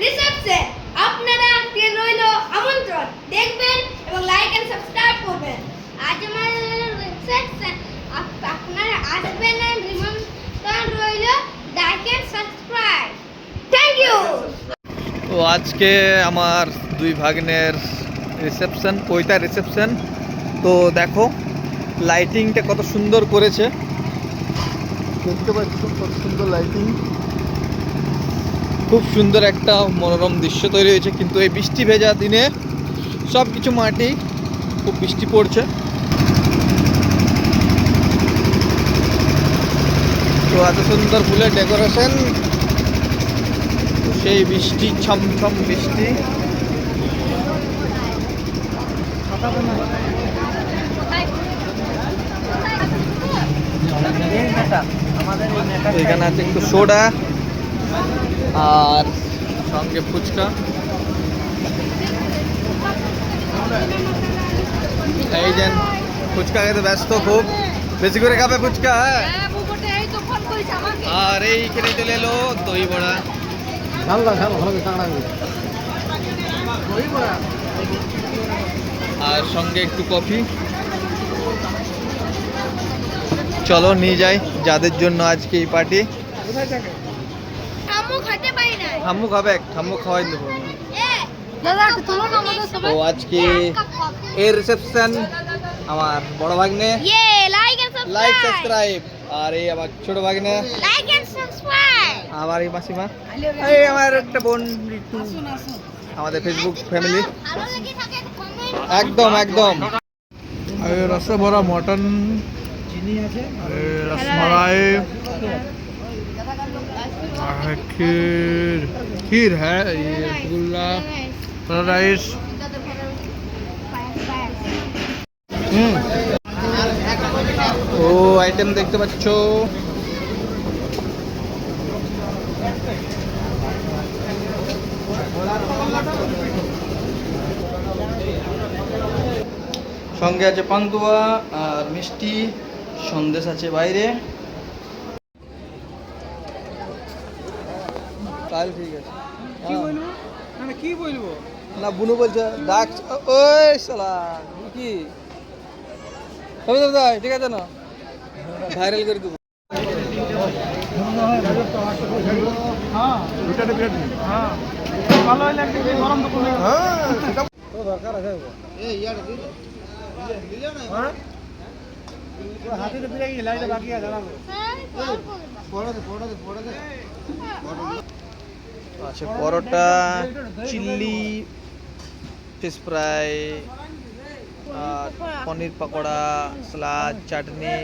Reception. আপনারা রইল আমন্ত্রণ, দেখবেন এবং লাইক এন্ড সাবস্ক্রাইব করবেন। আজ আমাদের রিসেপশন, আপনারা আসবেন না, নিমন্ত্রণ রইল, like and subscribe. Thank you. তো আজকে আমার দুই ভাগ্নের রিসেপশন, পৈতা রিসেপশন। তো দেখো লাইটিংটা কত সুন্দর করেছে, দেখতে পাচ্ছ কত সুন্দর লাইটিং, খুব সুন্দর একটা মনোরম দৃশ্য তৈরি হয়েছে। কিন্তু এই বৃষ্টি ভেজা দিনে সব কিছু মাটি, খুব বৃষ্টি পড়ছে। তো এত সুন্দর ফুলের ডেকোরেশন, সেই বৃষ্টি, ছমছম বৃষ্টি। এখানে আছে একটু সোডা আর সঙ্গে ফুচকা। এই যে ফুচকা খেতে ব্যস্ত, খুব বেশি করে খাবে ফুচকা। হ্যাঁ, আর এইখানে চলে এলো দই বড়া, আর সঙ্গে একটু কফি। চলো নিয়ে যাই যাদের জন্য আজকে এই পার্টি। ঠাম্মু খাবে, ঠাম্মু খাওয়াই দেবো। তো আজকে এর রিসেপশন আমার বড় ভাগ্নে, লাইক সাবস্ক্রাইব। আর এই আমার ছোট ভাগ্নে, আমার এই মাসিমা, এই আমার একটা বোন ঋতু, আমাদের ফেসবুক ফ্যামিলি। একদম একদম। রসে ভরা মটন, रसमलाई, खीर, खीर है, ये रसगुल्ला, राइस। ও আইটেম দেখতে পাচ্ছ। সঙ্গে আছে পান্তুয়া আর মিষ্টি, সন্দেশ আছে বাইরে। তাহলে ঠিক আছে, কি বলবো না, কি বলবো না, বুনু বলছে ডাক। ওই শালা কি তবে তবে ঠিক আছে না, ভাইরাল করে দেবো। দরকার আছে আচ্ছা, পরোটা, চিল্লি, ফিশ ফ্রাই, আর পনির পকোড়া, সালাদ, চাটনি,